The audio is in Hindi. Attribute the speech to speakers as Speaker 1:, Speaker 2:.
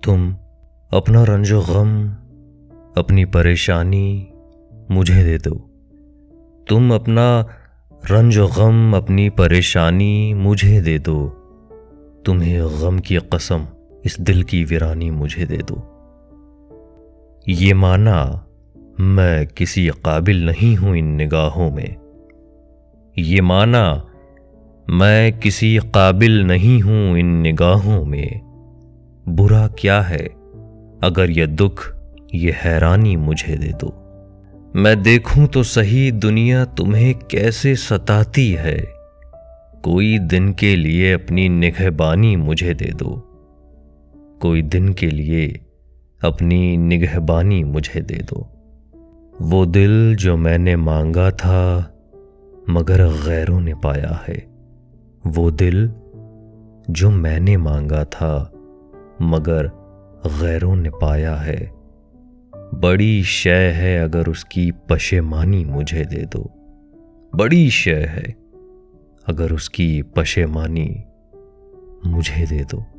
Speaker 1: तुम अपना रंजो गम, अपनी परेशानी मुझे दे दो। तुम अपना रंजो गम, अपनी परेशानी मुझे दे दो। तुम्हें गम की कसम, इस दिल की वीरानी मुझे दे दो। ये माना मैं किसी काबिल नहीं हूं इन निगाहों में। ये माना मैं किसी काबिल नहीं हूं इन निगाहों में। बुरा क्या है अगर ये दुख, ये हैरानी मुझे दे दो। मैं देखूं तो सही दुनिया तुम्हें कैसे सताती है। कोई दिन के लिए अपनी निगहबानी मुझे दे दो। कोई दिन के लिए अपनी निगहबानी मुझे दे दो। वो दिल जो मैंने मांगा था मगर गैरों ने पाया है। वो दिल जो मैंने मांगा था मगर गैरों ने पाया है। बड़ी शय है अगर उसकी पशेमानी मुझे दे दो। बड़ी शय है अगर उसकी पशेमानी मुझे दे दो।